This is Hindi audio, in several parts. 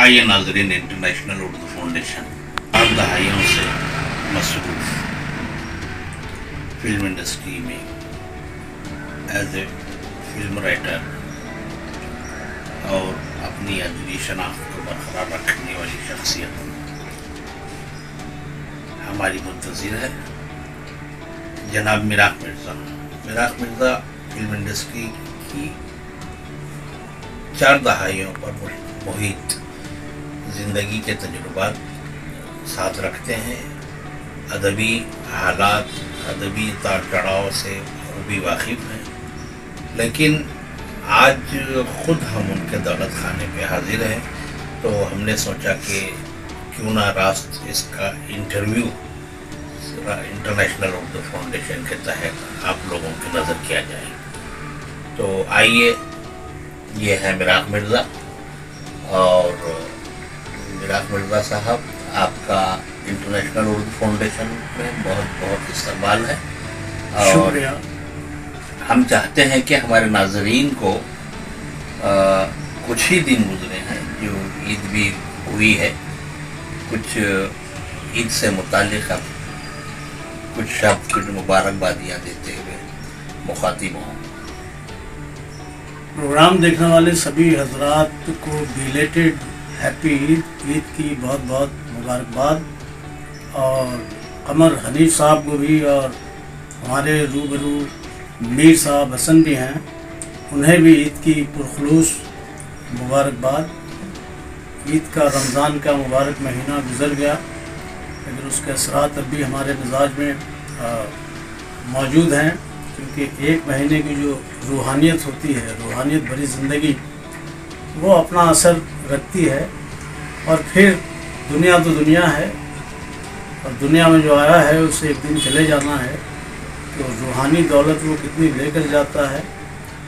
आइए नाजरीन, इंटरनेशनल उर्दू फाउंडेशन 8 दहाइयों से मसरूफ फिल्म इंडस्ट्री में एज ए फिल्म राइटर और अपनी अदबी शनाख्त को बरकरार रखने वाली शख्सियत हमारी मुंतज़िर है जनाब Mirach Mirza. Mirach Mirza film industry की 4 दहाइयों पर मुहित ज़िंदगी के तजुर्बात साथ रखते हैं। अदबी हालात, अदबी उतार चढ़ाव से वो भी वाकिफ़ हैं, लेकिन आज ख़ुद हम उनके दौलत खाने पे हाजिर हैं, तो हमने सोचा कि क्यों ना रास्त इसका इंटरव्यू इंटरनेशनल उर्दू फाउंडेशन के तहत आप लोगों की नज़र किया जाए। तो आइए, ये है मिराक मिर्ज़ा। और मिराक मिर्ज़ा साहब, आपका इंटरनेशनल उर्दू फाउंडेशन में बहुत बहुत इस्तकबाल है और हम चाहते हैं कि हमारे नाज़रीन को कुछ ही दिन गुजरे हैं जो ईद भी हुई है, कुछ ईद से मुताल्लिक़ आप कुछ शब्द, कुछ मुबारकबादियाँ देते हुए मुखातिब हों। प्रोग्राम देखने वाले सभी हजरात को बिलेटेड हैप्पी ईद की बहुत बहुत मुबारकबाद, और कमर हनीफ साहब को भी, और हमारे रूबरू मीर साहब हसन भी हैं, उन्हें भी ईद की पुरखुलूस मुबारकबाद। ईद का रमज़ान का मुबारक महीना गुज़र गया, लेकिन उसके असरात अब भी हमारे मिजाज में मौजूद हैं, क्योंकि एक महीने की जो रूहानियत होती है, रूहानियत भरी ज़िंदगी, वो अपना असर रखती है। और फिर दुनिया तो दुनिया है, और दुनिया में जो आया है उसे एक दिन चले जाना है, तो रूहानी दौलत वो कितनी लेकर जाता है,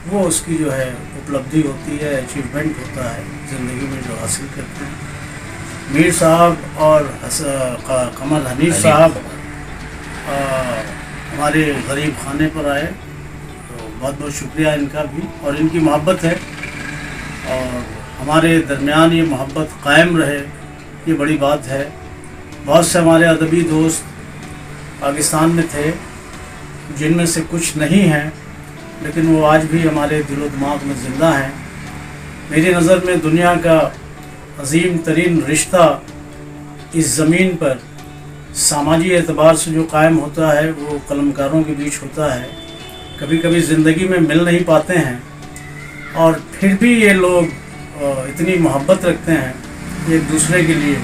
वो उसकी जो है उपलब्धि होती है, अचीवमेंट होता है ज़िंदगी में जो हासिल करते हैं। मीर साहब और कमर हनीफ साहब हमारे गरीब खाने पर आए, तो बहुत बहुत शुक्रिया इनका भी, और इनकी मोहब्बत है, और हमारे दरमियान ये मोहब्बत कायम रहे, ये बड़ी बात है। बहुत से हमारे अदबी दोस्त पाकिस्तान में थे, जिनमें से कुछ नहीं हैं, लेकिन वो आज भी हमारे दिलो दिमाग में ज़िंदा हैं। मेरी नज़र में दुनिया का अजीम तरीन रिश्ता इस ज़मीन पर सामाजिक एतबार से जो कायम होता है, वो कलमकारों के बीच होता है। कभी कभी ज़िंदगी में मिल नहीं पाते हैं, और फिर भी ये लोग इतनी मोहब्बत रखते हैं एक दूसरे के लिए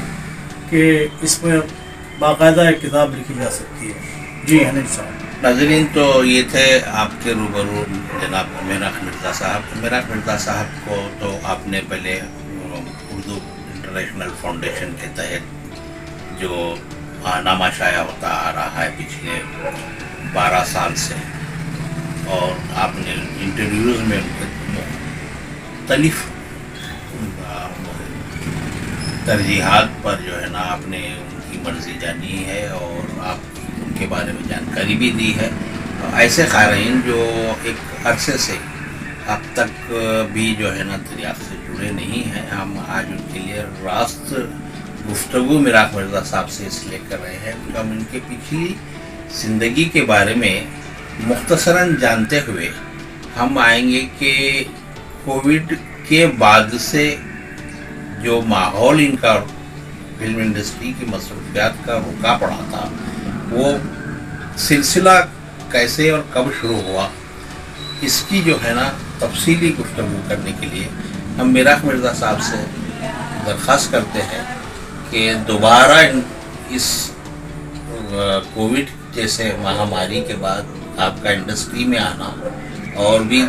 कि इस पर बाकायदा एक किताब लिखी जा सकती है। जी हनीफ साहब। नाज़रीन, तो ये थे आपके रूबरू जनाब मिराक मिर्ज़ा साहब। मिराक मिर्ज़ा साहब को तो आपने पहले उर्दू इंटरनेशनल फाउंडेशन के तहत जो नामा शाया होता आ रहा है पिछले 12 साल से, और आपने इंटरव्यूज़ में उनके मुख्तलिफ तरजीहात पर जो है ना आपने उनकी मर्ज़ी जानी है, और आप उनके बारे में जानकारी भी दी है। ऐसे क़ारीन जो एक अरसे से अब तक भी जो है ना दरियाफ़्त से जुड़े नहीं हैं, हम आज उनके लिए रास्त गुफ्तगू मिराक मिर्ज़ा साहब से इसलिए कर रहे हैं कि हम उनके पिछली ज़िंदगी के बारे में मुख्तसरन जानते हुए हम आएंगे कि कोविड के बाद से जो माहौल इनका फिल्म इंडस्ट्री की मसरूफियात का रुका पड़ा था, वो सिलसिला कैसे और कब शुरू हुआ, इसकी जो है ना तफसीली गुफ्तगू करने के लिए हम मिराक मिर्ज़ा साहब से दरख्वास्त करते हैं कि दोबारा इस कोविड जैसे महामारी के बाद आपका इंडस्ट्री में आना और भी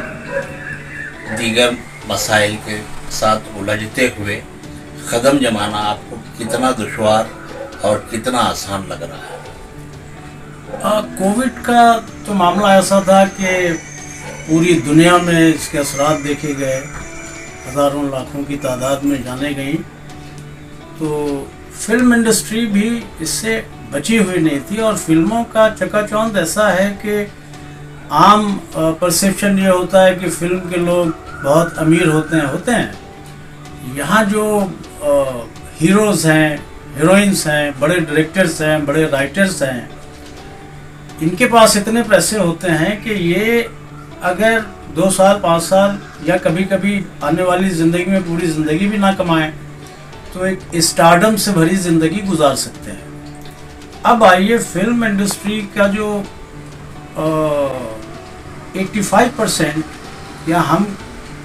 दीगर मसाइल के साथ उलझते हुए कदम जमाना आपको कितना दुश्वार और कितना आसान लग रहा है? कोविड का तो मामला ऐसा था कि पूरी दुनिया में इसके असरात देखे गए, हज़ारों लाखों की तादाद में जाने गई, तो फिल्म इंडस्ट्री भी इससे बची हुई नहीं थी। और फिल्मों का चकाचौंध ऐसा है कि आम परसेप्शन ये होता है कि फिल्म के लोग बहुत अमीर होते हैं। यहाँ जो हीरोज़ हैं, हीरोइंस हैं, बड़े डायरेक्टर्स हैं, बड़े राइटर्स हैं, इनके पास इतने पैसे होते हैं कि ये अगर 2 साल 5 साल या कभी कभी आने वाली ज़िंदगी में पूरी ज़िंदगी भी ना कमाएं तो एक स्टारडम से भरी ज़िंदगी गुजार सकते हैं। अब आइए, फिल्म इंडस्ट्री का जो 85% या हम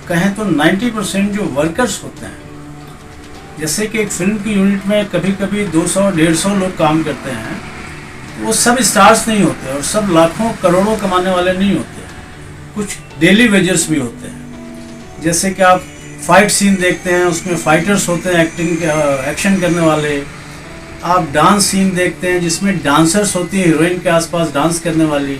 कहें तो 90% जो वर्कर्स होते हैं, जैसे कि एक फिल्म की यूनिट में कभी कभी 200-150 लोग काम करते हैं, वो सब स्टार्स नहीं होते और सब लाखों करोड़ों कमाने वाले नहीं होते, कुछ डेली वेजर्स भी होते हैं। जैसे कि आप फाइट सीन देखते हैं, उसमें फाइटर्स होते हैं, एक्शन करने वाले। आप डांस सीन देखते हैं जिसमें डांसर्स होती हैं, हीरोइन के आसपास डांस करने वाली।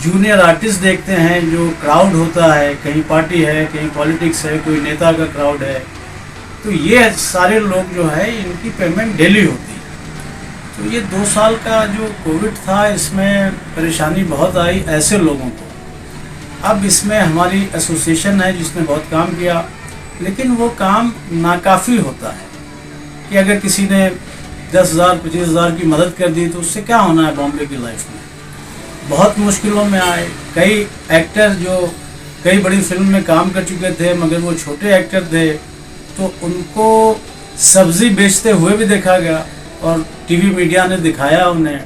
जूनियर आर्टिस्ट देखते हैं, जो क्राउड होता है, कहीं पार्टी है, कहीं पॉलिटिक्स है, कोई नेता का क्राउड है, तो ये सारे लोग जो है इनकी पेमेंट डेली होती है। तो ये 2 साल का जो कोविड था, इसमें परेशानी बहुत आई ऐसे लोगों को। अब इसमें हमारी एसोसिएशन है जिसने बहुत काम किया, लेकिन वो काम नाकाफ़ी होता है कि अगर किसी ने 10,000 25,000 की मदद कर दी तो उससे क्या होना है बॉम्बे की लाइफ में। बहुत मुश्किलों में आए। कई एक्टर जो कई बड़ी फिल्म में काम कर चुके थे मगर वो छोटे एक्टर थे, तो उनको सब्ज़ी बेचते हुए भी देखा गया और टीवी मीडिया ने दिखाया उन्हें।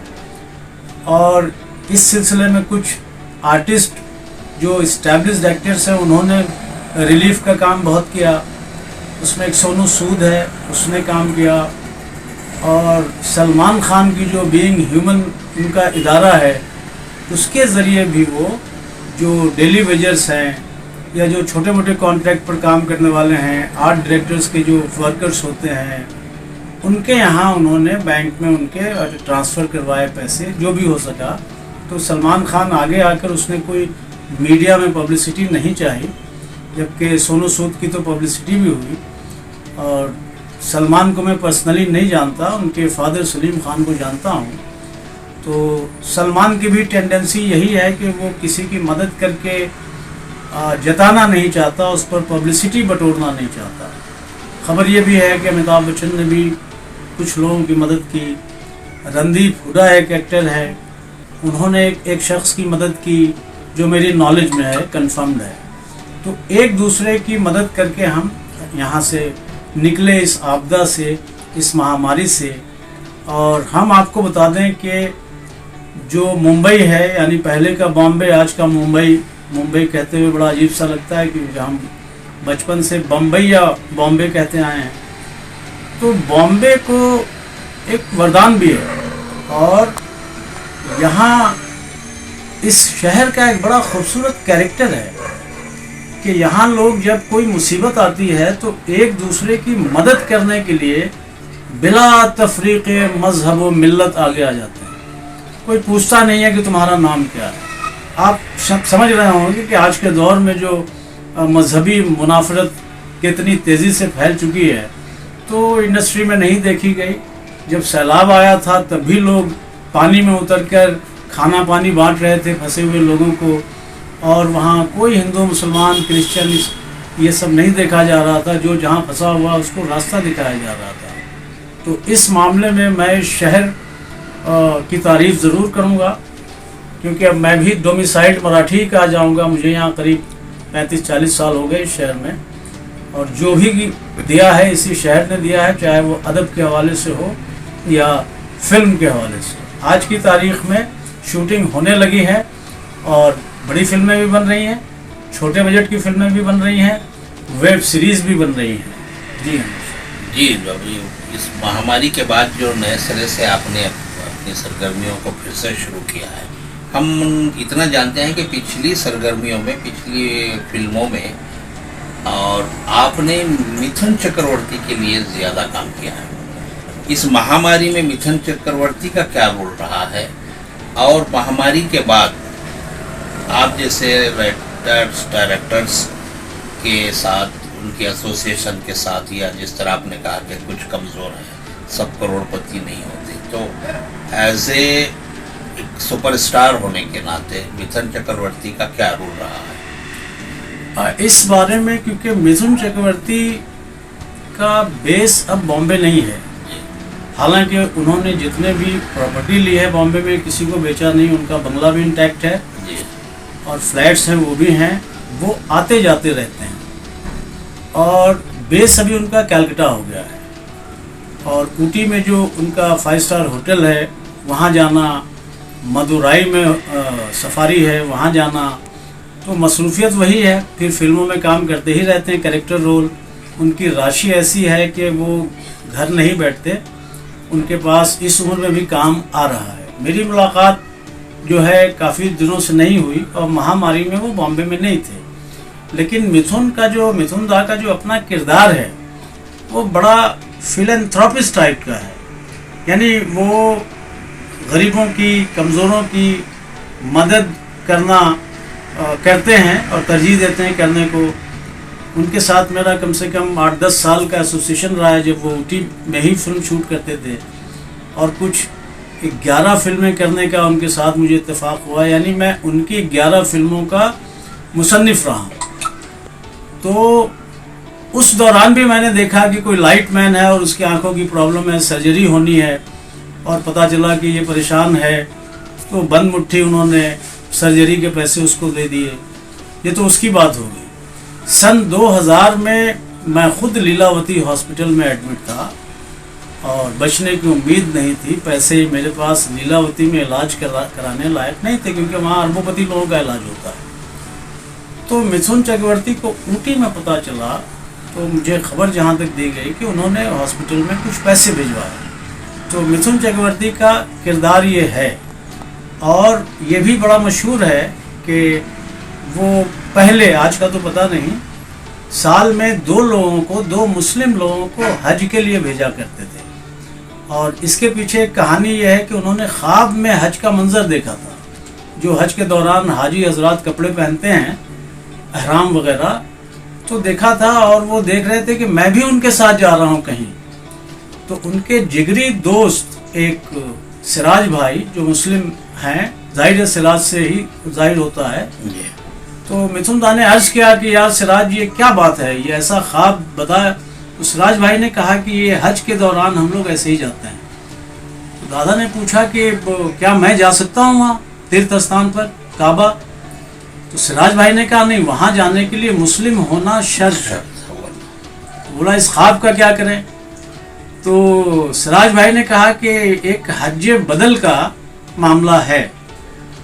और इस सिलसिले में कुछ आर्टिस्ट जो इस्टेब्लिश्ड एक्टर्स हैं, उन्होंने रिलीफ का काम बहुत किया। उसमें एक सोनू सूद है, उसने काम किया। और सलमान खान की जो बीइंग ह्यूमन उनका इदारा है, उसके ज़रिए भी वो जो डेली वेजर्स हैं या जो छोटे मोटे कॉन्ट्रैक्ट पर काम करने वाले हैं, आर्ट डायरेक्टर्स के जो वर्कर्स होते हैं, उनके यहाँ उन्होंने बैंक में उनके ट्रांसफ़र करवाए पैसे, जो भी हो सका। तो सलमान खान आगे आकर उसने कोई मीडिया में पब्लिसिटी नहीं चाहिए, जबकि सोनू सूद की तो पब्लिसिटी भी हुई। और सलमान को मैं पर्सनली नहीं जानता, उनके फादर सलीम खान को जानता हूँ। तो सलमान की भी टेंडेंसी यही है कि वो किसी की मदद करके जताना नहीं चाहता, उस पर पब्लिसिटी बटोरना नहीं चाहता। खबर ये भी है कि अमिताभ बच्चन ने भी कुछ लोगों की मदद की। रणदीप हुडा एक एक्टर है, उन्होंने एक शख्स की मदद की जो मेरी नॉलेज में है, कंफर्म्ड है। तो एक दूसरे की मदद करके हम यहाँ से निकले, इस आपदा से, इस महामारी से। और हम आपको बता दें कि जो मुंबई है, यानी पहले का बॉम्बे, आज का मुंबई, मुंबई कहते हुए बड़ा अजीब सा लगता है कि हम बचपन से बम्बई या बॉम्बे कहते आए हैं। तो बॉम्बे को एक वरदान भी है। और यहाँ इस शहर का एक बड़ा खूबसूरत कैरेक्टर है कि यहाँ लोग जब कोई मुसीबत आती है तो एक दूसरे की मदद करने के लिए बिला तफरीक़ मज़हब व मिल्लत आगे आ जाते हैं। कोई पूछता नहीं है कि तुम्हारा नाम क्या है। आप समझ रहे होंगे कि आज के दौर में जो मजहबी मुनाफरत कितनी तेज़ी से फैल चुकी है, तो इंडस्ट्री में नहीं देखी गई। जब सैलाब आया था तब भी लोग पानी में उतरकर खाना पानी बांट रहे थे फंसे हुए लोगों को, और वहाँ कोई हिंदू मुसलमान क्रिश्चियन ये सब नहीं देखा जा रहा था। जो जहाँ फंसा हुआ उसको रास्ता दिखाया जा रहा था। तो इस मामले में मैं इस शहर की तारीफ़ ज़रूर करूँगा, क्योंकि अब मैं भी डोमिसाइल्ड मराठी का जाऊँगा। मुझे यहाँ करीब 35-40 साल हो गए इस शहर में, और जो भी दिया है इसी शहर ने दिया है, चाहे वो अदब के हवाले से हो या फिल्म के हवाले से। आज की तारीख़ में शूटिंग होने लगी है और बड़ी फिल्में भी बन रही हैं, छोटे बजट की फिल्में भी बन रही हैं, वेब सीरीज़ भी बन रही हैं। जी हाँ जी। अभी इस महामारी के बाद जो नए सिरे से आपने अपनी सरगर्मियों को फिर से शुरू किया है, हम इतना जानते हैं कि पिछली सरगर्मियों में, पिछली फिल्मों में, और आपने मिथुन चक्रवर्ती के लिए ज़्यादा काम किया है। इस महामारी में मिथुन चक्रवर्ती का क्या रोल रहा है, और महामारी के बाद आप जैसे राइटर्स डायरेक्टर्स के साथ, उनके एसोसिएशन के साथ, या जिस तरह आपने कहा कि कुछ कमज़ोर हैं, सब करोड़पति नहीं होते, तो एज ए सुपरस्टार होने के नाते मिथुन चक्रवर्ती का क्या रोल रहा है? इस बारे में, क्योंकि मिथुन चक्रवर्ती का बेस अब बॉम्बे नहीं है। हालांकि उन्होंने जितने भी प्रॉपर्टी ली है बॉम्बे में किसी को बेचा नहीं, उनका बंगला भी इंटैक्ट है और फ्लैट्स हैं वो भी हैं, वो आते जाते रहते हैं। और बेस अभी उनका कैलकाटा हो गया है और ऊटी में जो उनका 5 स्टार होटल है वहाँ जाना, मदुराई में सफारी है वहाँ जाना, तो मसरूफियत वही है। फिर फिल्मों में काम करते ही रहते हैं, कैरेक्टर रोल। उनकी राशि ऐसी है कि वो घर नहीं बैठते, उनके पास इस उम्र में भी काम आ रहा है। मेरी मुलाकात जो है काफ़ी दिनों से नहीं हुई और महामारी में वो बॉम्बे में नहीं थे, लेकिन मिथुन दा का जो अपना किरदार है वो बड़ा फिलैंथ्रोपिस्ट टाइप का है। यानी वो गरीबों की, कमज़ोरों की मदद करते हैं और तरजीह देते हैं करने को। उनके साथ मेरा कम से कम 8-10 साल का एसोसिएशन रहा है, जब वो ऊटी में ही फिल्म शूट करते थे और कुछ 11 फिल्में करने का उनके साथ मुझे इत्तेफाक हुआ। यानी मैं उनकी 11 फिल्मों का मुसन्निफ़ रहा हूँ। तो उस दौरान भी मैंने देखा कि कोई लाइट मैन है और उसकी आंखों की प्रॉब्लम है, सर्जरी होनी है और पता चला कि ये परेशान है, तो बंद मुट्ठी उन्होंने सर्जरी के पैसे उसको दे दिए। ये तो उसकी बात हो गई। सन 2000 में मैं खुद लीलावती हॉस्पिटल में एडमिट था और बचने की उम्मीद नहीं थी। पैसे मेरे पास लीलावती में इलाज कराने लायक नहीं थे, क्योंकि वहाँ अरबोपति लोगों का इलाज होता है। तो मिथुन चक्रवर्ती को ऊटी में पता चला, तो मुझे खबर जहाँ तक दी गई कि उन्होंने हॉस्पिटल में कुछ पैसे भिजवाए। तो मिथुन चक्रवर्ती का किरदार ये है और ये भी बड़ा मशहूर है कि वो पहले, आज का तो पता नहीं, साल में 2 मुस्लिम लोगों को हज के लिए भेजा करते थे। और इसके पीछे एक कहानी यह है कि उन्होंने ख्वाब में हज का मंजर देखा था। जो हज के दौरान हाजी हजरात कपड़े पहनते हैं, अहराम वगैरह, तो देखा था और वो देख रहे थे कि मैं भी उनके साथ जा रहा हूँ कहीं। तो उनके जिगरी दोस्त एक सिराज भाई जो मुस्लिम हैं, जाहिर सिराज से ही जाहिर होता है, तो मिथुन दा ने अर्ज किया कि यार सिराज, ये क्या बात है, ये ऐसा ख्वाब बताया। तो सिराज भाई ने कहा कि ये हज के दौरान हम लोग ऐसे ही जाते हैं। तो दादा ने पूछा कि क्या मैं जा सकता हूँ वहाँ तीर्थ स्थान पर, काबा? तो सिराज भाई ने कहा नहीं, वहाँ जाने के लिए मुस्लिम होना शर्त है। बोला इस ख्वाब का क्या करें? तो सिराज भाई ने कहा कि एक हज बदल का मामला है,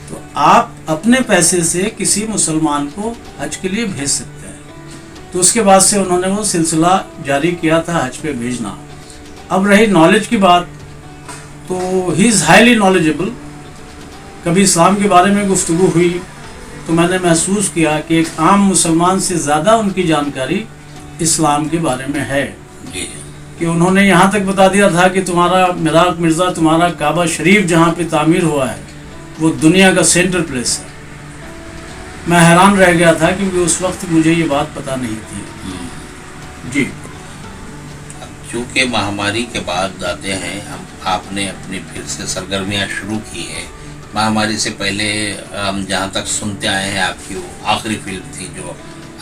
तो आप अपने पैसे से किसी मुसलमान को हज के लिए भेज सकते हैं। तो उसके बाद से उन्होंने वो सिलसिला जारी किया था हज पे भेजना। अब रही नॉलेज की बात, तो ही इज़ हाईली नॉलेजेबल। कभी इस्लाम के बारे में गुफ्तगू हुई तो मैंने महसूस किया कि एक आम मुसलमान से ज़्यादा उनकी जानकारी इस्लाम के बारे में है। कि उन्होंने यहाँ तक बता दिया था कि तुम्हारा मिराक मिर्ज़ा, तुम्हारा काबा शरीफ जहाँ पे तामीर हुआ है वो दुनिया का सेंटर प्लेस है। मैं हैरान रह गया था क्योंकि उस वक्त मुझे ये बात पता नहीं थी। जी, चूँकि महामारी के बाद आते हैं हम, आपने अपनी फिर से सरगर्मियाँ शुरू की है। महामारी से पहले हम जहाँ तक सुनते आए हैं, आपकी वो आखिरी फिल्म थी जो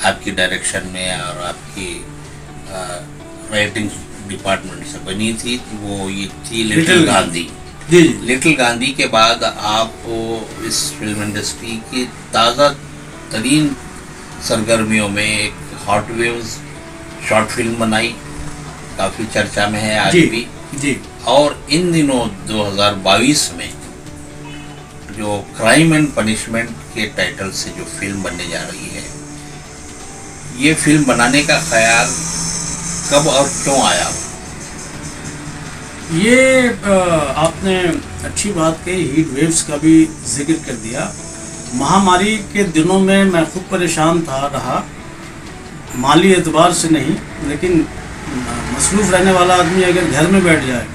आपकी डायरेक्शन में और आपकी राइटिंग डिपार्टमेंट से बनी थी, वो ये थी लिटिल गांधी। जी, लिटिल गांधी के बाद आप इस फिल्म इंडस्ट्री की ताज़ा तरीन सरगर्मियों में एक हॉट वेव्स शॉर्ट फिल्म बनाई, काफ़ी चर्चा में है आज भी। जी। और इन दिनों 2022 में जो क्राइम एंड पनिशमेंट के टाइटल से जो फिल्म बनने जा रही है, ये फिल्म बनाने का ख्याल कब और क्यों आया? ये आपने अच्छी बात कही, हीट वेव्स का भी जिक्र कर दिया। महामारी के दिनों में मैं खुद परेशान रहा, माली एतबार से नहीं, लेकिन मसरूफ़ रहने वाला आदमी अगर घर में बैठ जाए,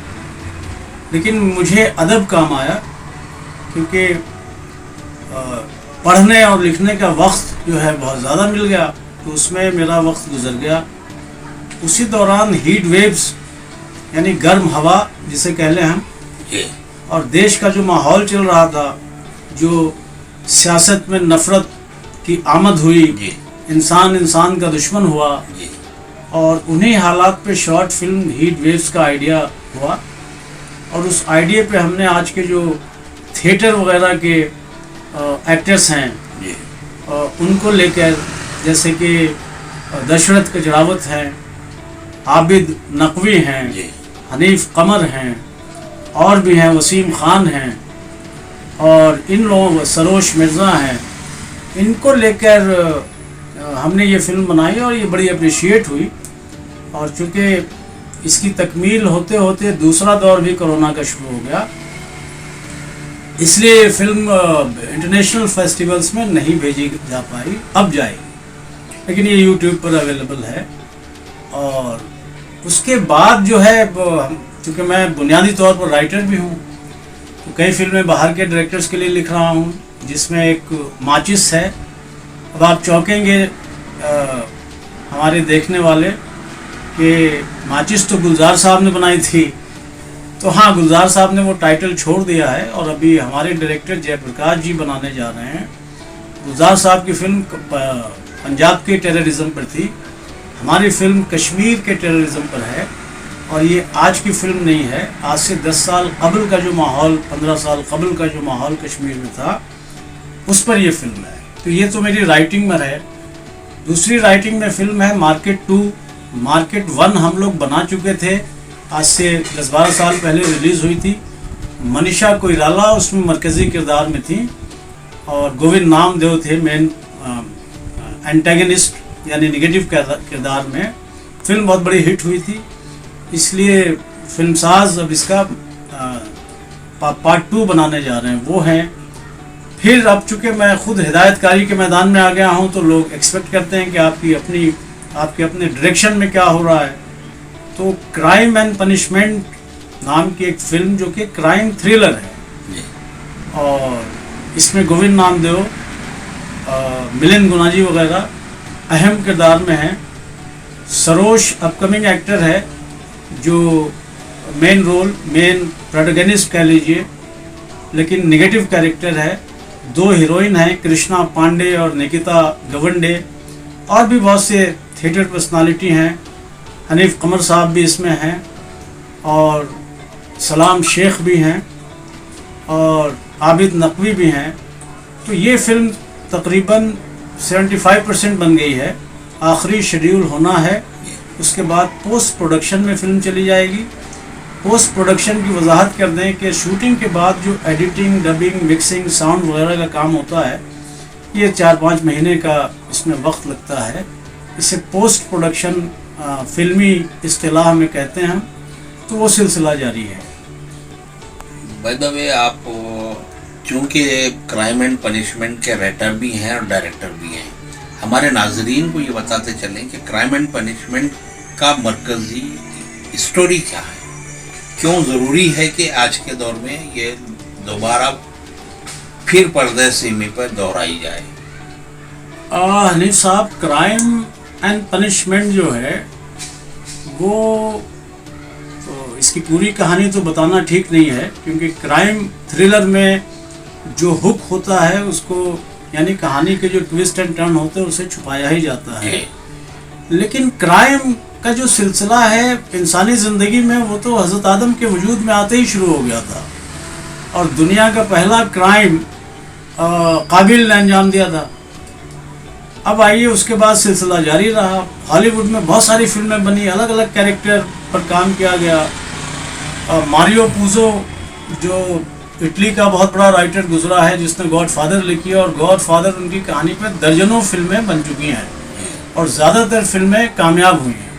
लेकिन मुझे अदब काम आया क्योंकि पढ़ने और लिखने का वक्त जो है बहुत ज़्यादा मिल गया, तो उसमें मेरा वक्त गुजर गया। उसी दौरान हीट वेव्स यानी गर्म हवा जिसे कह लें हम, और देश का जो माहौल चल रहा था, जो सियासत में नफ़रत की आमद हुई, इंसान इंसान का दुश्मन हुआ, और उन्हीं हालात पे शॉर्ट फिल्म हीट वेव्स का आइडिया हुआ, और उस आइडिया पे हमने आज के जो थिएटर वगैरह के एक्टर्स हैं उनको लेकर, जैसे कि दशरथ कजरावत हैं, आबिद नकवी हैं, हनीफ कमर हैं, और भी हैं, वसीम खान हैं, और इन लोगों, सरोश मिर्ज़ा हैं, इनको लेकर हमने ये फिल्म बनाई और ये बड़ी अप्रिशिएट हुई। और चूँकि इसकी तकमील होते होते दूसरा दौर भी कोरोना का शुरू हो गया, इसलिए फिल्म इंटरनेशनल फेस्टिवल्स में नहीं भेजी जा पाई, अब जाएगी, लेकिन ये यूट्यूब पर अवेलेबल है। और उसके बाद जो है, चूँकि मैं बुनियादी तौर पर राइटर भी हूँ, तो कई फिल्में बाहर के डायरेक्टर्स के लिए लिख रहा हूँ, जिसमें एक माचिस है। अब आप चौंकेंगे हमारे देखने वाले कि माचिस तो गुलजार साहब ने बनाई थी, तो हाँ, गुलजार साहब ने वो टाइटल छोड़ दिया है और अभी हमारे डायरेक्टर जयप्रकाश जी बनाने जा रहे हैं। गुलजार साहब की फिल्म पंजाब के टेररिज्म पर थी, हमारी फिल्म कश्मीर के टेररिज्म पर है, और ये आज की फिल्म नहीं है, आज से 10 साल कबल का जो माहौल, 15 साल कबल का जो माहौल कश्मीर में था, उस पर ये फिल्म है। तो ये तो मेरी राइटिंग में है। दूसरी राइटिंग में फिल्म है मार्केट 2। मार्केट 1 हम लोग बना चुके थे, आज से 10-12 साल पहले रिलीज़ हुई थी। मनीषा कोइराला उसमें मरकज़ी किरदार में थी, और गोविंद नामदेव थे मेन एंटेगनिस्ट, यानी निगेटिव किरदार में। फिल्म बहुत बड़ी हिट हुई थी, इसलिए फिल्मसाज अब इसका पार्ट 2 बनाने जा रहे हैं, वो हैं। फिर अब चूँकि मैं खुद हिदायतकारी के मैदान में आ गया हूँ, तो लोग एक्सपेक्ट करते हैं कि आपके अपने डायरेक्शन में क्या हो रहा है। तो क्राइम एंड पनिशमेंट नाम की एक फिल्म, जो कि क्राइम थ्रिलर है, और इसमें गोविंद नामदेव, मिलिंद गुनाजी वगैरह अहम किरदार में हैं। सरोश अपकमिंग एक्टर है, जो मेन प्रोटैगनिस्ट कह लीजिए, लेकिन नेगेटिव कैरेक्टर है। 2 हीरोइन हैं, कृष्णा पांडे और निकिता गवंडे, और भी बहुत से थिएटर पर्सनालिटी हैं। हनीफ कमर साहब भी इसमें हैं, और सलाम शेख भी हैं, और आबिद नकवी भी हैं। तो ये फिल्म तकरीबन 75% बन गई है, आखिरी शेड्यूल होना है, उसके बाद पोस्ट प्रोडक्शन में फिल्म चली जाएगी। पोस्ट प्रोडक्शन की वजाहत कर दें कि शूटिंग के बाद जो एडिटिंग, डबिंग, मिक्सिंग, साउंड वगैरह का काम होता है, ये 4-5 महीने का इसमें वक्त लगता है। इसे पोस्ट प्रोडक्शन फिल्मी इस्तिलाह में कहते हैं हम, तो वो सिलसिला जारी है। बाय द वे, आप चूँकि क्राइम एंड पनिशमेंट के राइटर भी हैं और डायरेक्टर भी हैं, हमारे नाजरीन को ये बताते चलें कि क्राइम एंड पनिशमेंट का मरकज़ी स्टोरी क्या है, क्यों ज़रूरी है कि आज के दौर में ये दोबारा फिर पर्दे सीमी पर दोहराई जाए। हनीफ साहब, क्राइम एंड पनिशमेंट जो है वो, तो इसकी पूरी कहानी तो बताना ठीक नहीं है, क्योंकि क्राइम थ्रिलर में जो हुक होता है उसको, यानी कहानी के जो ट्विस्ट एंड टर्न होते हैं, उसे छुपाया ही जाता है। लेकिन क्राइम का जो सिलसिला है इंसानी ज़िंदगी में, वो तो हज़रत आदम के वजूद में आते ही शुरू हो गया था, और दुनिया का पहला क्राइम काबिल ने अंजाम दिया था। अब आइए, उसके बाद सिलसिला जारी रहा। हॉलीवुड में बहुत सारी फिल्में बनी, अलग अलग कैरेक्टर पर काम किया गया। मारियो पूजो, जो इटली का बहुत बड़ा राइटर गुजरा है, जिसने गॉडफादर लिखी, और गॉडफादर उनकी कहानी पर दर्जनों फिल्में बन चुकी हैं, और ज़्यादातर फिल्में कामयाब हुई हैं।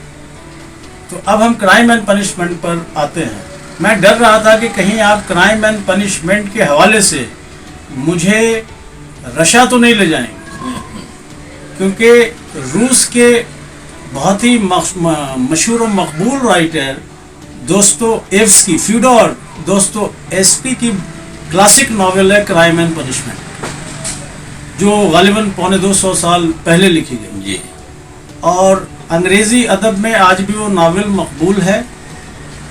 तो अब हम क्राइम एंड पनिशमेंट पर आते हैं। मैं डर रहा था कि कहीं आप क्राइम एंड पनिशमेंट के हवाले से मुझे रशा तो नहीं ले जाएंगे, क्योंकि रूस के बहुत ही मशहूर और मकबूल राइटर दोस्तोयेव्स्की, फ्योडोर दोस्तोयेव्स्की की क्लासिक नावल है क्राइम एंड पनिशमेंट, जो गालिबन 250 साल पहले लिखी गई जी, और अंग्रेज़ी अदब में आज भी वो नावल मकबूल है,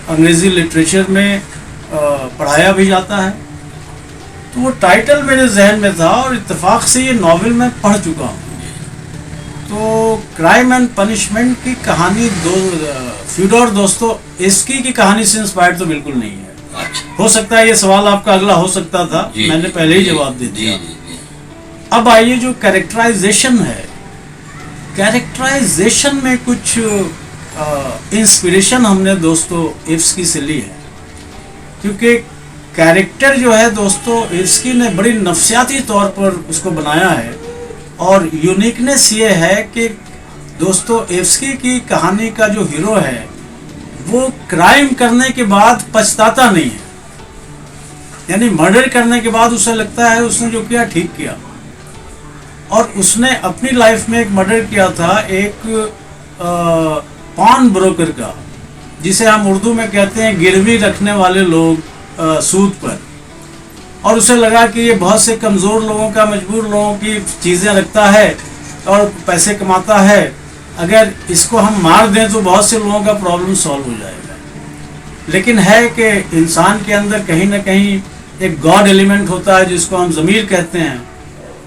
अंग्रेज़ी लिटरेचर में पढ़ाया भी जाता है। तो वो टाइटल मेरे जहन में था, और इत्तेफाक से ये नावल मैं पढ़ चुका हूँ। तो क्राइम एंड पनिशमेंट की कहानी फ्यूडोर दोस्तोयेव्स्की की कहानी से इंस्पायर्ड तो बिल्कुल नहीं है। अच्छा। हो सकता है ये सवाल आपका अगला हो सकता था, मैंने पहले ही जवाब दे दिया। अब आइए जो कैरेक्टराइजेशन है, कैरेक्टराइजेशन में कुछ इंस्पिरेशन हमने दोस्तोयेव्स्की से ली है, क्योंकि कैरेक्टर जो है दोस्तोयेव्स्की ने बड़ी नफसियाती तौर पर उसको बनाया है। और यूनिकनेस ये है कि दोस्तोयेव्स्की की कहानी का जो हीरो है वो क्राइम करने के बाद पछताता नहीं है, यानी मर्डर करने के बाद उसे लगता है उसने जो किया ठीक किया। और उसने अपनी लाइफ में एक मर्डर किया था, एक पॉन ब्रोकर का, जिसे हम उर्दू में कहते हैं गिरवी रखने वाले लोग सूद पर। और उसे लगा कि ये बहुत से कमज़ोर लोगों का, मजबूर लोगों की चीज़ें रखता है और पैसे कमाता है, अगर इसको हम मार दें तो बहुत से लोगों का प्रॉब्लम सॉल्व हो जाएगा। लेकिन है कि इंसान के अंदर कहीं ना कहीं एक गॉड एलिमेंट होता है जिसको हम ज़मीर कहते हैं।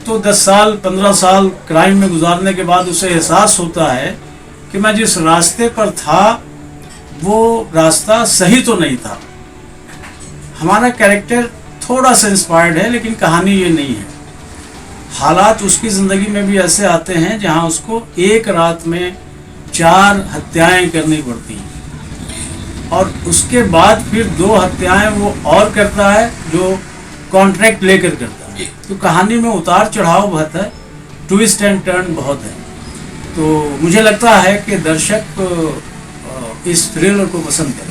तो 10 साल 15 साल क्राइम में गुजारने के बाद उसे एहसास होता है कि मैं जिस रास्ते पर था वो रास्ता सही तो नहीं था। हमारा कैरेक्टर थोड़ा सा इंस्पायर्ड है, लेकिन कहानी ये नहीं है। हालात उसकी ज़िंदगी में भी ऐसे आते हैं जहां उसको एक रात में 4 हत्याएं करनी पड़ती हैं, और उसके बाद फिर 2 हत्याएं वो और करता है जो कॉन्ट्रैक्ट लेकर करता है। तो कहानी में उतार चढ़ाव बहुत है, ट्विस्ट एंड टर्न बहुत है। तो मुझे लगता है कि दर्शक इस थ्रिलर को पसंद करें।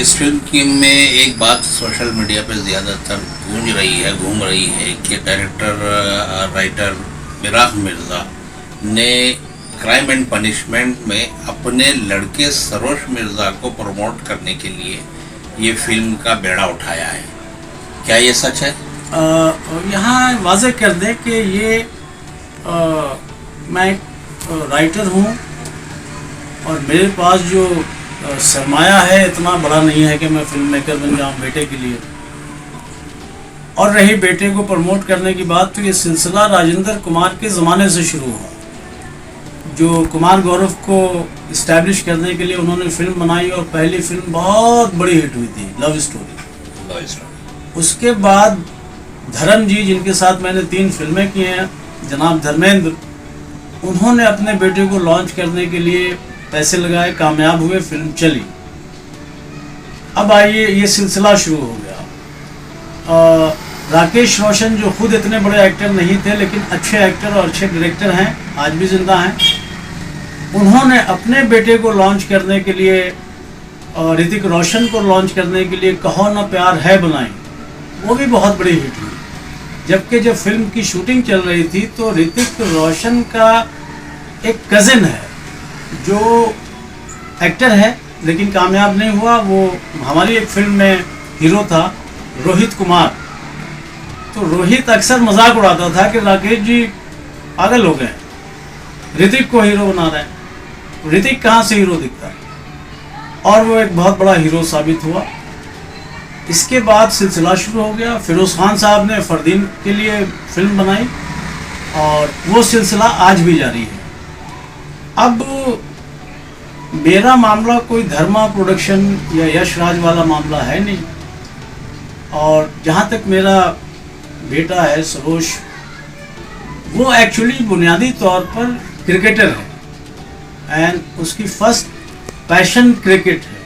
इस फिल्म की में एक बात सोशल मीडिया पर ज़्यादातर गूंज रही है, घूम रही है कि डायरेक्टर राइटर मिराज मिर्ज़ा ने क्राइम एंड पनिशमेंट में अपने लड़के सरोज मिर्ज़ा को प्रमोट करने के लिए ये फिल्म का बेड़ा उठाया है। क्या ये सच है? यहाँ वाज़ेह कर दें कि ये मैं राइटर हूँ और मेरे पास जो सरमाया है इतना बड़ा नहीं है कि मैं फिल्म मेकर बन जाऊँ बेटे के लिए। और रही बेटे को प्रमोट करने की बात, तो ये सिलसिला राजेंद्र कुमार के ज़माने से शुरू हुआ, जो कुमार गौरव को इस्टेब्लिश करने के लिए उन्होंने फिल्म बनाई और पहली फिल्म बहुत बड़ी हिट हुई थी, लव स्टोरी। उसके बाद धर्म जी, जिनके साथ मैंने 3 फिल्में की हैं, जनाब धर्मेंद्र, उन्होंने अपने बेटे को लॉन्च करने के लिए पैसे लगाए, कामयाब हुए, फिल्म चली। अब आइए ये सिलसिला शुरू हो गया। राकेश रोशन जो खुद इतने बड़े एक्टर नहीं थे लेकिन अच्छे एक्टर और अच्छे डायरेक्टर हैं, आज भी जिंदा हैं, उन्होंने अपने बेटे को लॉन्च करने के लिए, ऋतिक रोशन को लॉन्च करने के लिए कहो ना प्यार है बनाई, वो भी बहुत बड़ी हिट हुई। जबकि जब फिल्म की शूटिंग चल रही थी तो ऋतिक रोशन का एक कज़न है जो एक्टर है लेकिन कामयाब नहीं हुआ, वो हमारी एक फिल्म में हीरो था, रोहित कुमार। तो रोहित अक्सर मजाक उड़ाता था कि राकेश जी पागल हो गए, ऋतिक को हीरो बना रहे हैं, ऋतिक कहाँ से हीरो दिखता है। और वो एक बहुत बड़ा हीरो साबित हुआ। इसके बाद सिलसिला शुरू हो गया। फिरोज़ खान साहब ने फरदीन के लिए फिल्म बनाई और वो सिलसिला आज भी जारी है। अब मेरा मामला कोई धर्मा प्रोडक्शन या यश राज वाला मामला है नहीं, और जहाँ तक मेरा बेटा है सरोज, वो एक्चुअली बुनियादी तौर पर क्रिकेटर है एंड उसकी फर्स्ट पैशन क्रिकेट है।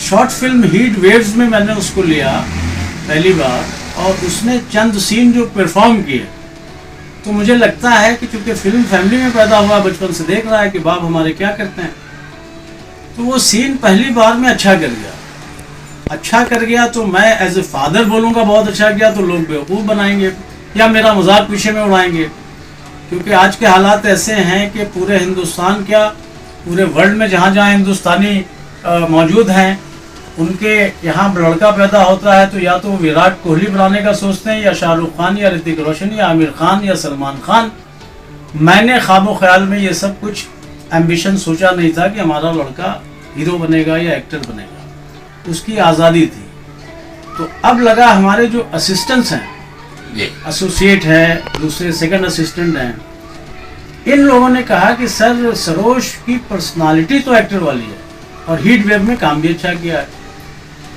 शॉर्ट फिल्म हीट वेव्स में मैंने उसको लिया पहली बार और उसने चंद सीन जो परफॉर्म किए, तो मुझे लगता है कि चूँकि फिल्म फैमिली में पैदा हुआ, बचपन से देख रहा है कि बाप हमारे क्या करते हैं, तो वो सीन पहली बार में अच्छा कर गया। अच्छा कर गया तो मैं एज ए फादर बोलूँगा बहुत अच्छा किया, तो लोग बेवकूफ़ बनाएंगे या मेरा मजाक पीछे में उड़ाएंगे। क्योंकि आज के हालात ऐसे हैं कि पूरे हिंदुस्तान क्या, पूरे वर्ल्ड में जहाँ जहाँ हिंदुस्तानी मौजूद हैं, उनके यहाँ लड़का पैदा होता है तो या तो विराट कोहली बनाने का सोचते हैं, या शाहरुख खान, या ऋतिक रोशन, या आमिर खान, या सलमान खान। मैंने ख्वाबो ख्याल में ये सब कुछ एम्बिशन सोचा नहीं था कि हमारा लड़का हीरो बनेगा या एक्टर बनेगा, उसकी आज़ादी थी। तो अब लगा हमारे जो असिस्टेंट्स हैं, एसोसिएट है, दूसरे सेकंड असिस्टेंट हैं, इन लोगों ने कहा कि सर सरोज की पर्सनालिटी तो एक्टर वाली है और हीट वेव में काम भी अच्छा किया है,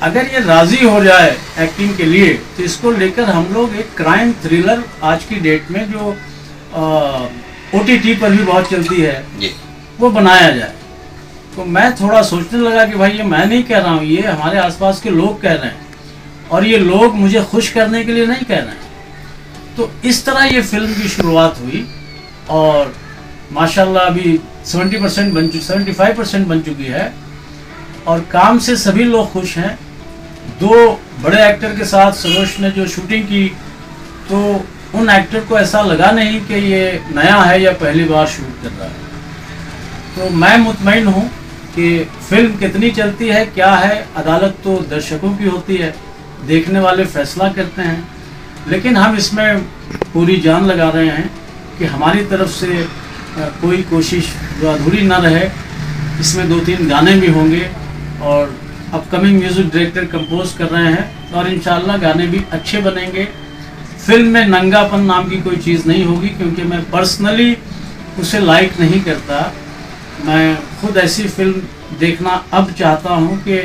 अगर ये राजी हो जाए एक्टिंग के लिए तो इसको लेकर हम लोग एक क्राइम थ्रिलर आज की डेट में जो OTT पर भी बहुत चलती है वो बनाया जाए। तो मैं थोड़ा सोचने लगा कि भाई ये मैं नहीं कह रहा हूँ, ये हमारे आसपास के लोग कह रहे हैं और ये लोग मुझे खुश करने के लिए नहीं कह रहे हैं। तो इस तरह ये फिल्म की शुरुआत हुई और माशाल्लाह अभी 75% बन चुकी है और काम से सभी लोग खुश हैं। 2 बड़े एक्टर के साथ सरोज ने जो शूटिंग की तो उन एक्टर को ऐसा लगा नहीं कि ये नया है या पहली बार शूट कर रहा है। तो मैं मुतमईन हूँ कि फिल्म कितनी चलती है क्या है, अदालत तो दर्शकों की होती है, देखने वाले फैसला करते हैं, लेकिन हम इसमें पूरी जान लगा रहे हैं कि हमारी तरफ से कोई कोशिश जो अधूरी ना रहे। इसमें 2-3 गाने भी होंगे और अपकमिंग म्यूज़िक डायरेक्टर कंपोज कर रहे हैं और इंशाल्लाह गाने भी अच्छे बनेंगे। फिल्म में नंगापन नाम की कोई चीज़ नहीं होगी क्योंकि मैं पर्सनली उसे लाइक नहीं करता। मैं खुद ऐसी फिल्म देखना अब चाहता हूँ कि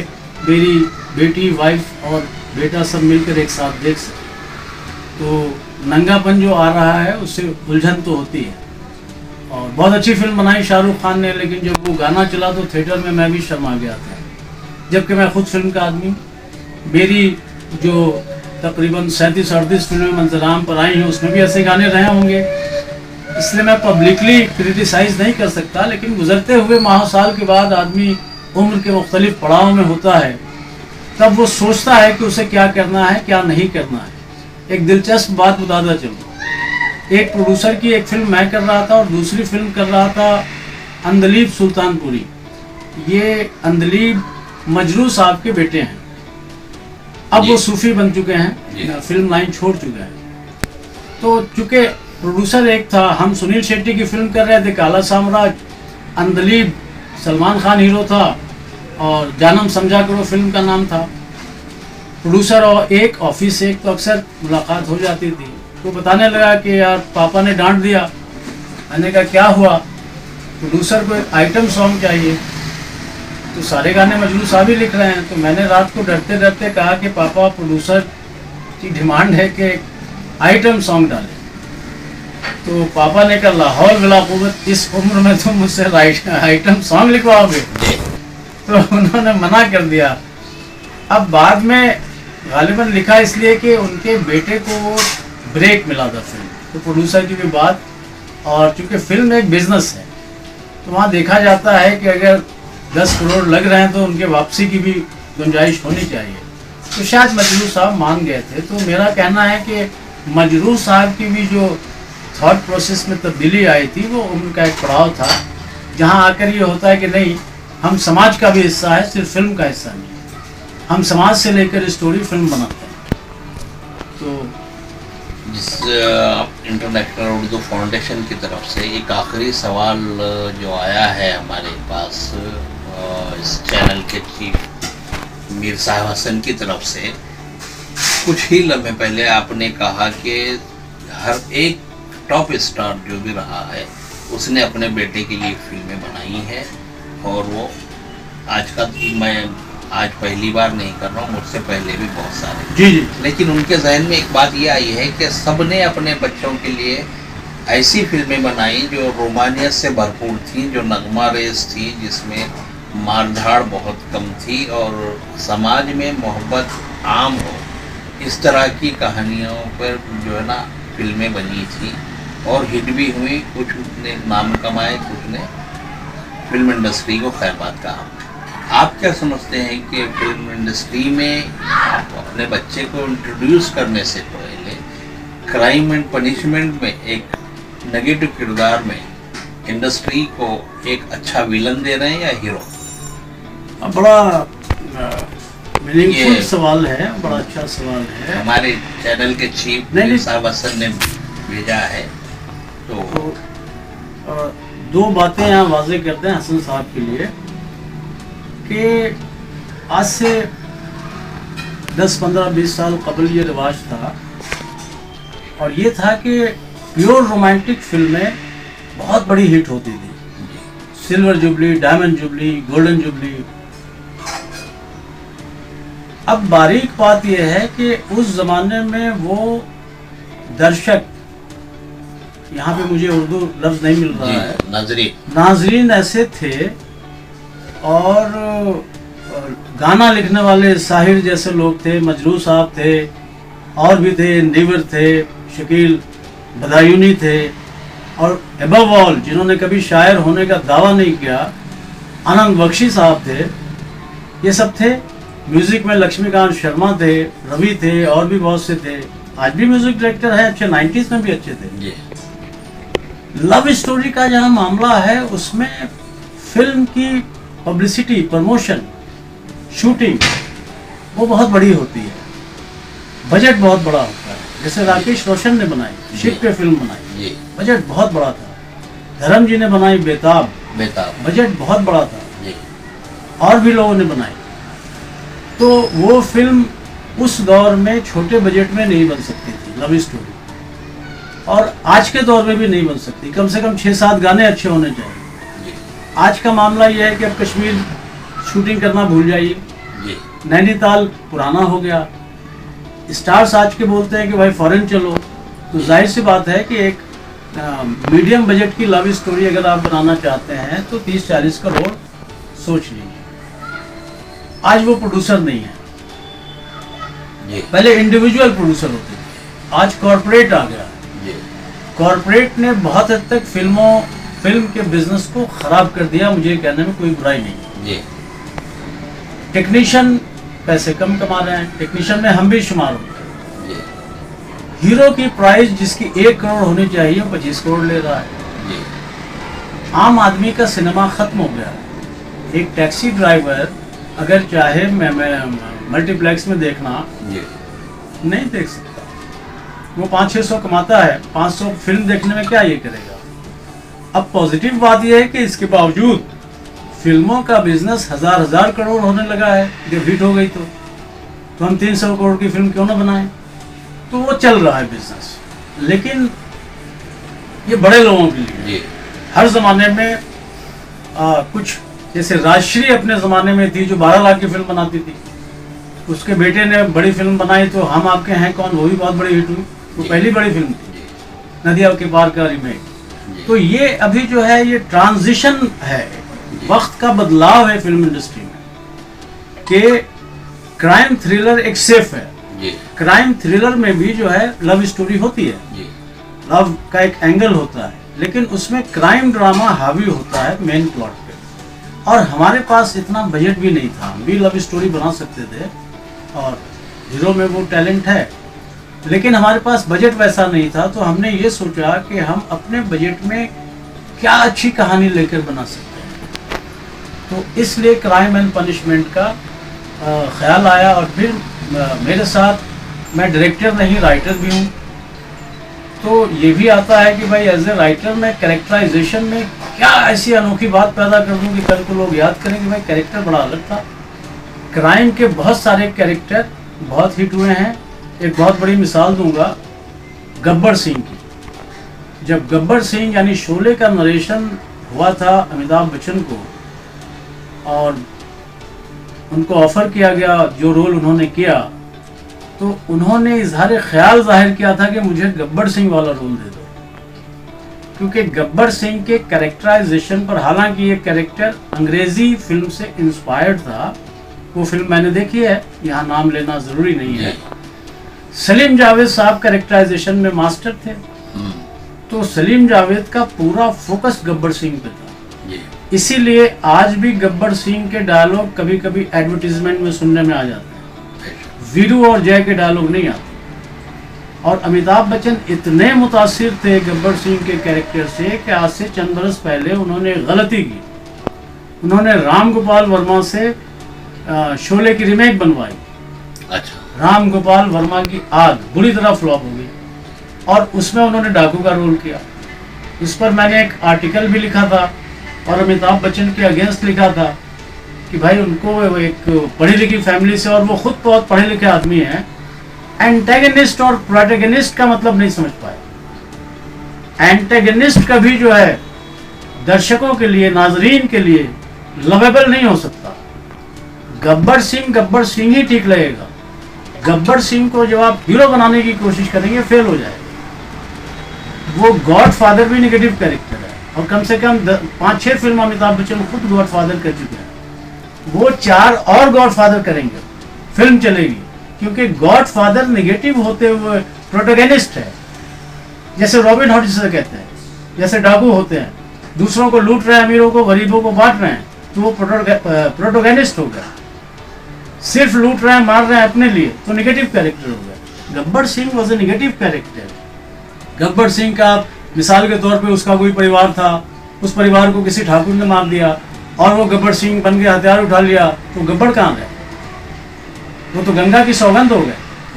मेरी बेटी, वाइफ और बेटा सब मिलकर एक साथ देख सकें। तो नंगापन जो आ रहा है उससे उलझन तो होती है और बहुत अच्छी फिल्म बनाई शाहरुख खान ने, लेकिन जब वो गाना चला तो थिएटर में मैं भी शर्मा गया था, जबकि मैं खुद फिल्म का आदमी। मेरी जो तकरीबन 37-38 फिल्में मंजराम पर आई हैं उसमें भी ऐसे गाने रहे होंगे, इसलिए मैं पब्लिकली क्रिटिसाइज नहीं कर सकता। लेकिन गुजरते हुए माह साल के बाद आदमी उम्र के मुख्तलिफ पड़ाव में होता है, तब वो सोचता है कि उसे क्या करना है क्या नहीं करना है। एक दिलचस्प बात बताता चलूँ, एक प्रोड्यूसर की एक फिल्म मैं कर रहा था और दूसरी फिल्म कर रहा था अंदलीब सुल्तानपुरी। ये अंदलीब मजरू साहब के बेटे हैं, अब वो सूफी बन चुके हैं, फिल्म लाइन छोड़ चुके हैं। तो चूंकि प्रोड्यूसर एक था, हम सुनील शेट्टी की फिल्म कर रहे थे काला साम्राज्य, अंदलीब सलमान खान हीरो था और जानम समझा करो फिल्म का नाम था। प्रोड्यूसर और एक ऑफिस से एक तो अक्सर मुलाकात हो जाती थी। तो बताने लगा कि यार पापा ने डांट दिया। मैंने कहा क्या हुआ? प्रोड्यूसर को एक आइटम सॉन्ग चाहिए, तो सारे गाने मजनू साहब ही लिख रहे हैं। तो मैंने रात को डरते डरते कहा कि पापा प्रोड्यूसर की डिमांड है कि आइटम सॉन्ग डालें। तो पापा ने कहा लाहौल बिला कुव्वत, इस उम्र में तुम मुझसे आइटम सॉन्ग लिखवाओगे? तो उन्होंने मना कर दिया। अब बाद में गालिबन लिखा इसलिए कि उनके बेटे को ब्रेक मिला था फिल्म, तो प्रोड्यूसर की भी बात। और चूंकि फिल्म एक बिजनेस है तो वहाँ देखा जाता है कि अगर 10 करोड़ लग रहे हैं तो उनके वापसी की भी गुंजाइश होनी चाहिए। तो शायद मजरू साहब मान गए थे। तो मेरा कहना है कि मजरू साहब की भी जो थॉट प्रोसेस में तब्दीली आई थी वो उम्र का एक पड़ाव था, जहाँ आकर ये होता है कि नहीं, हम समाज का भी हिस्सा है, सिर्फ फिल्म का हिस्सा नहीं। हम समाज से लेकर स्टोरी फिल्म बनाते हैं। तो जिस इंटरनेशनल उर्दू फाउंडेशन की तरफ से एक आखिरी सवाल जो आया है हमारे पास इस चैनल के चीफ मीर साहब हसन की तरफ से, कुछ ही लम्हे पहले आपने कहा कि हर एक टॉप स्टार जो भी रहा है उसने अपने बेटे के लिए फिल्में बनाई हैं और वो मैं आज पहली बार नहीं कर रहा हूँ, मुझसे पहले भी बहुत सारे जी। लेकिन उनके जहन में एक बात ये आई है कि सबने अपने बच्चों के लिए ऐसी फिल्में बनाई जो रोमानियत से भरपूर थी, जो नगमा रेज थी, जिसमें मारधाड़ बहुत कम थी और समाज में मोहब्बत आम हो, इस तरह की कहानियों पर जो है ना फिल्में बनी थी और हिट भी हुई। कुछ ने नाम कमाए, कुछ ने फिल्म इंडस्ट्री को खैरबाद कहा। आप क्या समझते हैं कि फिल्म इंडस्ट्री में आप अपने बच्चे को इंट्रोड्यूस करने से पहले क्राइम एंड पनिशमेंट में एक नेगेटिव किरदार में इंडस्ट्री को एक अच्छा विलन दे रहे हैं या हीरो? बड़ा मीनिंगफुल सवाल है, बड़ा अच्छा सवाल है। हमारे चैनल के चीफ साहब हसन ने भेजा है। तो 2 बातें यहाँ वाज़ेह करते हैं हसन साहब के लिए कि आज से 10, 15, 20 साल कबल ये रिवाज था और ये था कि प्योर रोमांटिक फिल्में बहुत बड़ी हिट होती थी, silver jubilee, diamond jubilee, golden jubilee. अब बारीक बात यह है कि उस जमाने में वो दर्शक, यहाँ पे मुझे उर्दू लफ्ज नहीं मिल रहा है, नाजरीन ऐसे थे, और गाना लिखने वाले साहिर जैसे लोग थे, मजरू साहब थे, और भी थे, नीवर थे, शकील बदायूनी थे, और एबव ऑल जिन्होंने कभी शायर होने का दावा नहीं किया, आनंद बख्शी साहब थे। ये सब थे। म्यूजिक में लक्ष्मीकांत शर्मा थे, रवि थे, और भी बहुत से थे। आज भी म्यूजिक डायरेक्टर है अच्छे, 90s में भी अच्छे थे। लव स्टोरी का जहाँ मामला है, उसमें फिल्म की पब्लिसिटी, प्रमोशन, शूटिंग वो बहुत बड़ी होती है, बजट बहुत बड़ा होता है। जैसे राकेश रोशन ने बनाई, शिप पे फिल्म बनाई, बजट बहुत बड़ा था। धर्म जी ने बनाई बेताब, बजट बहुत बड़ा था, और भी लोगों ने बनाई। तो वो फिल्म उस दौर में छोटे बजट में नहीं बन सकती थी, लव स्टोरी, और आज के दौर में भी नहीं बन सकती। कम से कम 6-7 गाने अच्छे होने चाहिए। आज का मामला यह है कि अब कश्मीर शूटिंग करना भूल जाइए, नैनीताल पुराना हो गया, स्टार्स आज के बोलते हैं कि भाई फॉरेन चलो। तो जाहिर सी बात है कि एक मीडियम बजट की लव स्टोरी अगर आप बनाना चाहते हैं तो 30-40 करोड़ सोच लीजिए। आज वो प्रोड्यूसर नहीं है, पहले इंडिविजुअल प्रोड्यूसर होते थे, आज कॉर्पोरेट आ गया। कॉर्पोरेट ने बहुत हद तक फिल्म के बिजनेस को खराब कर दिया, मुझे कहने में कोई बुराई नहीं है। टेक्नीशियन पैसे कम कमा रहे हैं, टेक्नीशियन में हम भी शुमार होते हैं। हीरो की प्राइस जिसकी 1 करोड़ होनी चाहिए 25 करोड़ ले रहा है। आम आदमी का सिनेमा खत्म हो गया है। एक टैक्सी ड्राइवर अगर चाहे मैं मल्टीप्लेक्स में देखना नहीं देख सकता, वो 500-600 कमाता है, 500 फिल्म देखने में क्या ये करेगा। अब पॉजिटिव बात यह है कि इसके बावजूद फिल्मों का बिजनेस हजार करोड़ होने लगा है। जब हिट हो गई तो हम 300 करोड़ की फिल्म क्यों ना बनाएं। तो वो चल रहा है बिजनेस, लेकिन ये बड़े लोगों के लिए हर जमाने में कुछ, जैसे राजश्री अपने जमाने में थी जो 12 लाख की फिल्म बनाती थी, उसके बेटे ने बड़ी फिल्म बनाई तो हम आपके हैं कौन, वो भी बहुत बड़ी हिट हुई, वो पहली बड़ी फिल्म थी, नदिया के पार का रीमेक। तो ये अभी जो है ये ट्रांजिशन है, वक्त का बदलाव है फिल्म इंडस्ट्री में कि क्राइम थ्रिलर एक सेफ है। क्राइम थ्रिलर में भी जो है लव स्टोरी होती है, लव का एक एंगल होता है, लेकिन उसमें क्राइम ड्रामा हावी होता है मेन प्लॉट पे। और हमारे पास इतना बजट भी नहीं था, हम भी लव स्टोरी बना सकते थे, और हीरो में वो टैलेंट है, लेकिन हमारे पास बजट वैसा नहीं था। तो हमने ये सोचा कि हम अपने बजट में क्या अच्छी कहानी लेकर बना सकते हैं। तो इसलिए क्राइम एंड पनिशमेंट का ख्याल आया। और फिर मेरे साथ, मैं डायरेक्टर नहीं राइटर भी हूँ, तो ये भी आता है कि भाई एज ए राइटर में कैरेक्टराइजेशन में क्या ऐसी अनोखी बात पैदा कर दूँ कि कल को लोग याद करें कि भाई कैरेक्टर बड़ा अलग था। क्राइम के बहुत सारे कैरेक्टर बहुत हिट हुए हैं। एक बहुत बड़ी मिसाल दूंगा गब्बर सिंह की। जब गब्बर सिंह यानी शोले का नरेशन हुआ था अमिताभ बच्चन को, और उनको ऑफर किया गया जो रोल उन्होंने किया, तो उन्होंने इजहार ख्याल जाहिर किया था कि मुझे गब्बर सिंह वाला रोल दे दो, क्योंकि गब्बर सिंह के कैरेक्टराइजेशन पर, हालांकि ये कैरेक्टर अंग्रेजी फिल्म से इंस्पायर्ड था, वो फिल्म मैंने देखी है, यहाँ नाम लेना जरूरी नहीं है। सलीम जावेद साहब कैरेक्टराइजेशन में मास्टर थे, तो सलीम जावेद का पूरा फोकस गब्बर सिंह पे था। इसीलिए आज भी गब्बर सिंह के डायलॉग कभी कभी एडवर्टीजमेंट में सुनने में आ जाते हैं, वीरू और जय के डायलॉग नहीं आते। और अमिताभ बच्चन इतने मुतासिर थे गब्बर सिंह के कैरेक्टर से कि आज से चंद बरस पहले उन्होंने गलती की, उन्होंने राम गोपाल वर्मा से शोले की रीमेक बनवाई। अच्छा। राम गोपाल वर्मा की आग बुरी तरह फ्लॉप हो गई, और उसमें उन्होंने डाकू का रोल किया। इस पर मैंने एक आर्टिकल भी लिखा था और अमिताभ बच्चन के अगेंस्ट लिखा था कि भाई उनको एक पढ़ी लिखी फैमिली से, और वो खुद बहुत पढ़े लिखे आदमी हैं, एंटेगनिस्ट और प्रोटैगनिस्ट का मतलब नहीं समझ पाए। एंटेगनिस्ट कभी जो है दर्शकों के लिए, नाजरीन के लिए लवेबल नहीं हो सकता। गब्बर सिंह ही ठीक लगेगा। गब्बर सिंह को जब आप हीरो बनाने की कोशिश करेंगे फेल हो जाएगा। वो गॉड फादर भी नेगेटिव कैरेक्टर है, और कम से कम 5-6 फिल्म अमिताभ बच्चन खुद गॉड फादर कर चुके हैं। वो 4 और गॉड फादर करेंगे, फिल्म चलेगी, क्योंकि गॉड फादर नेगेटिव होते हुए प्रोटोगेनिस्ट है। जैसे रॉबिन हुड जिसे कहते हैं, जैसे डाकू होते हैं, दूसरों को लूट रहे हैं, अमीरों को गरीबों को बांट रहे हैं, तो वो प्रोटोगेनिस्ट हो गया। सिर्फ लूट रहे हैं, मार रहे हैं अपने लिए, तो नेगेटिव कैरेक्टर हो गया। Gabbar Singh was a negative character. Gabbar Singh का मिसाल के तौर पे उसका कोई परिवार था, उस परिवार को किसी ठाकुर ने मार दिया और वो गब्बर सिंह बन के हथियार उठा लिया, तो गब्बर कहाँ गए? वो तो गंगा की सौगंध हो गए।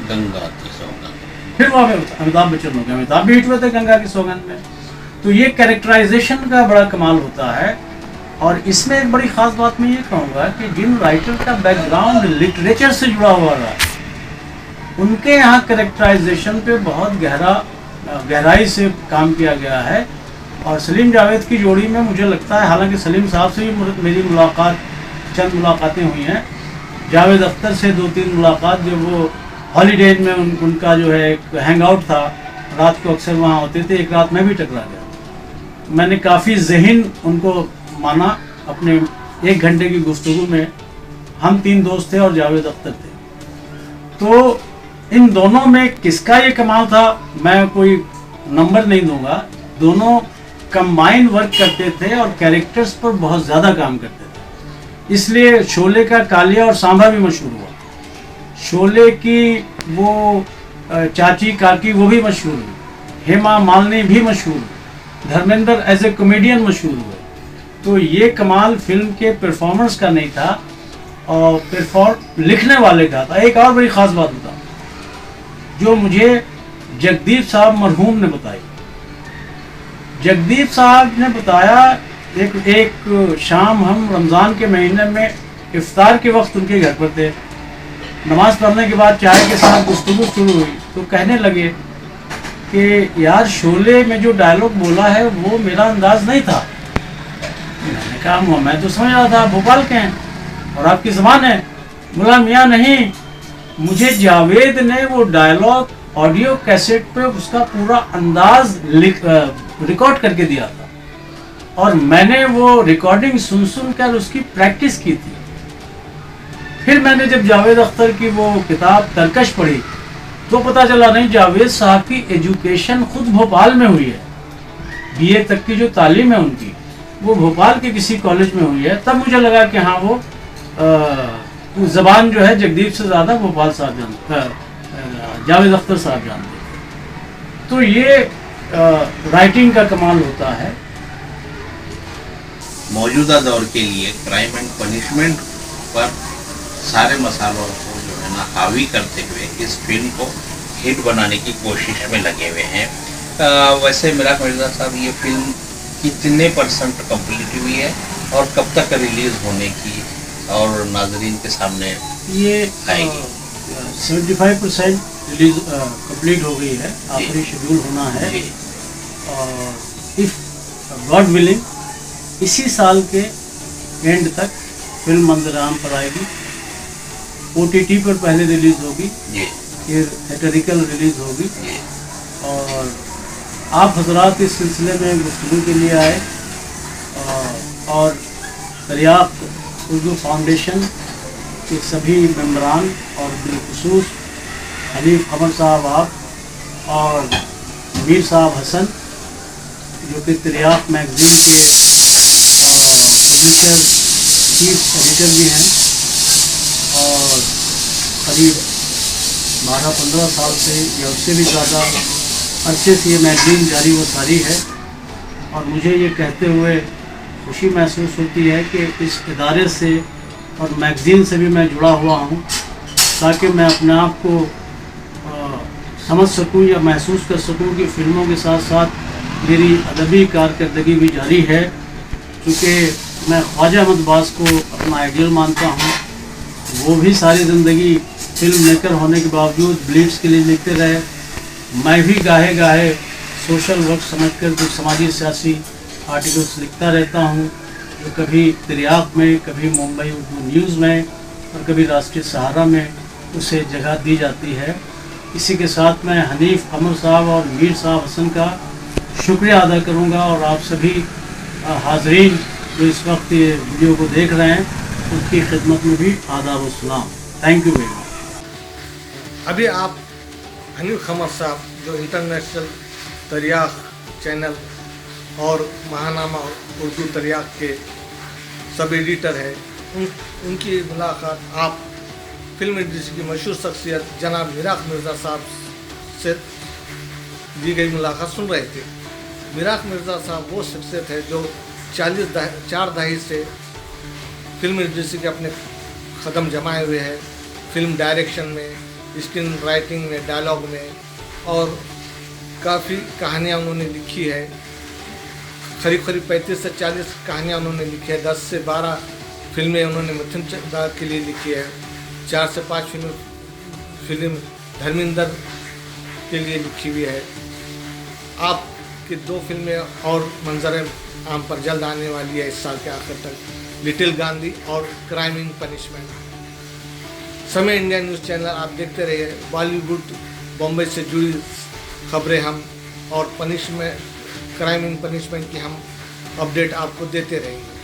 गंगा की सौगंध। फिर वो अमिताभ बच्चन हो गए। अमिताभ भी हिट हुए थे गंगा की सौगंध में। तो ये कैरेक्टराइजेशन का बड़ा कमाल होता है। और इसमें एक बड़ी खास बात मैं ये कहूँगा कि जिन राइटर का बैकग्राउंड लिटरेचर से जुड़ा हुआ रहा, उनके यहाँ कैरेक्टराइजेशन पे बहुत गहराई से काम किया गया है। और सलीम जावेद की जोड़ी में मुझे लगता है, हालांकि सलीम साहब से भी मेरी चंद मुलाकातें हुई हैं, जावेद अख्तर से 2-3 मुलाकात, जब वो हॉलीडेज में उनका जो है एक हैंग आउट था, रात को अक्सर वहाँ होते थे। एक रात मैं भी टकरा गया। मैंने काफ़ी ज़हीन उनको माना। अपने 1 घंटे की गुफ्तगू में हम 3 दोस्त थे और जावेद अख्तर थे। तो इन दोनों में किसका ये कमाल था, मैं कोई नंबर नहीं दूंगा। दोनों कंबाइन वर्क करते थे और कैरेक्टर्स पर बहुत ज़्यादा काम करते थे। इसलिए शोले का कालिया और सांभा भी मशहूर हुआ। शोले की वो चाची काकी वो भी मशहूर हुई। हेमा मालिनी भी मशहूर हुई। धर्मेंद्र एज ए कॉमेडियन मशहूर हुए। तो ये कमाल फिल्म के परफॉर्मेंस का नहीं था, और लिखने वाले का था। एक और बड़ी ख़ास बात बता, जो मुझे जगदीप साहब मरहूम ने बताई। जगदीप साहब ने बताया, एक शाम हम रमज़ान के महीने में इफ्तार के वक्त उनके घर पर थे। नमाज पढ़ने के बाद चाय के साथ गुफ्तगू शुरू हुई, तो कहने लगे कि यार शोले में जो डायलॉग बोला है वो मेरा अंदाज नहीं था। मैंने कहा मैं तो समझ रहा था भोपाल के हैं और आपकी ज़बान है। बोला मियाँ नहीं, मुझे जावेद ने वो डायलॉग ऑडियो कैसेट पे उसका पूरा अंदाज रिकॉर्ड करके दिया था, और मैंने वो रिकॉर्डिंग सुन कर उसकी प्रैक्टिस की थी। फिर मैंने जब जावेद अख्तर की वो किताब तरकश पढ़ी, तो पता चला नहीं, जावेद साहब की एजुकेशन खुद भोपाल में हुई है। BA तक की जो तालीम है उनकी, वो भोपाल के किसी कॉलेज में हुई है। तब मुझे लगा कि हाँ, वो ज़बान जो है जगदीप से ज़्यादा भोपाल साहब जानते, जावेद अख्तर साहब जानते। तो ये राइटिंग का कमाल होता है। मौजूदा दौर के लिए क्राइम एंड पनिशमेंट पर सारे मसालों को जो है ना हावी करते हुए इस फिल्म को हिट बनाने की कोशिश में लगे हुए हैं। वैसे मिराज मिर्जा साहब, ये फिल्म कितने % कंप्लीट हुई है और कब तक रिलीज होने की और नाजरीन के सामने ये आएगी? 75% रिलीज कंप्लीट हो गई है। आखिरी शेड्यूल होना है, और इफ गॉड विलिंग इसी साल के एंड तक फिल्म मंजराम पर आएगी। OTT पर पहले रिलीज होगी, फिर थिएटरिकल रिलीज होगी, और आप हजरात इस सिलसिले में गुफ्तगू के लिए आए। और दरियाफ्त उर्दू फाउंडेशन के सभी मेंबरान और बिलखुसूस हनीफ कमर साहब आप और मीर साहब हसन, जो कि दरियाफ्त मैगज़ीन के पब्लिशर चीफ एडिटर भी हैं, और करीब 12-15 साल से या उससे भी ज़्यादा अरसे से ये मैगज़ीन जारी व सारी है। और मुझे ये कहते हुए खुशी महसूस होती है कि इस इदारे से और मैगज़ीन से भी मैं जुड़ा हुआ हूँ, ताकि मैं अपने आप को समझ सकूँ या महसूस कर सकूँ कि फ़िल्मों के साथ साथ मेरी अदबी कारकर्दगी भी जारी है। क्योंकि मैं ख्वाजा अहमद बास को अपना आइडियल मानता हूँ। वो भी सारी ज़िंदगी फिल्म मेकर होने के बावजूद ब्लीड्स के लिए लिखते रहे। मैं भी गाहे सोशल वर्क समझकर कुछ समाजी सियासी आर्टिकल्स लिखता रहता हूँ, जो कभी तिरयाक में, कभी मुंबई उर्दू न्यूज़ में और कभी राष्ट्रीय सहारा में उसे जगह दी जाती है। इसी के साथ मैं हनीफ कमर साहब और मीर साहब हसन का शुक्रिया अदा करूँगा और आप सभी हाज़रीन जो इस वक्त ये वीडियो को देख रहे हैं उनकी खिदमत में भी आदाब व सलाम। Thank you very much. अभी आप हनीफ कमर साहब जो इंटरनेशनल तरियाक चैनल और महानामा उर्दू तरियाक के सब एडिटर हैं, उनकी मुलाकात आप फिल्म इंडस्ट्री की मशहूर शख्सियत जनाब मिराक मिर्ज़ा साहब से दी गई मुलाकात सुन रहे थे। मिराक मिर्ज़ा साहब वो शख्सियत है जो 4 दहाई से फिल्म इंडस्ट्री के अपने कदम जमाए हुए हैं, फिल्म डायरेक्शन में, स्क्रीन राइटिंग में, डायलॉग में, और काफ़ी कहानियाँ उन्होंने लिखी है। करीब 35 से 40 कहानियाँ उन्होंने लिखी है। 10 से 12 फिल्में उन्होंने मिथुन चड्ढा के लिए लिखी है। 4 से 5 फिल्म धर्मेंद्र के लिए लिखी हुई है। आपकी 2 फिल्में और मंजर आम पर जल्द आने वाली है इस साल के आखिर तक, लिटिल गांधी और क्राइम इन पनिशमेंट। समय इंडिया न्यूज़ चैनल आप देखते रहिए। बॉलीवुड बॉम्बे से जुड़ी खबरें हम और क्राइम इन पनिशमेंट की हम अपडेट आपको देते रहेंगे।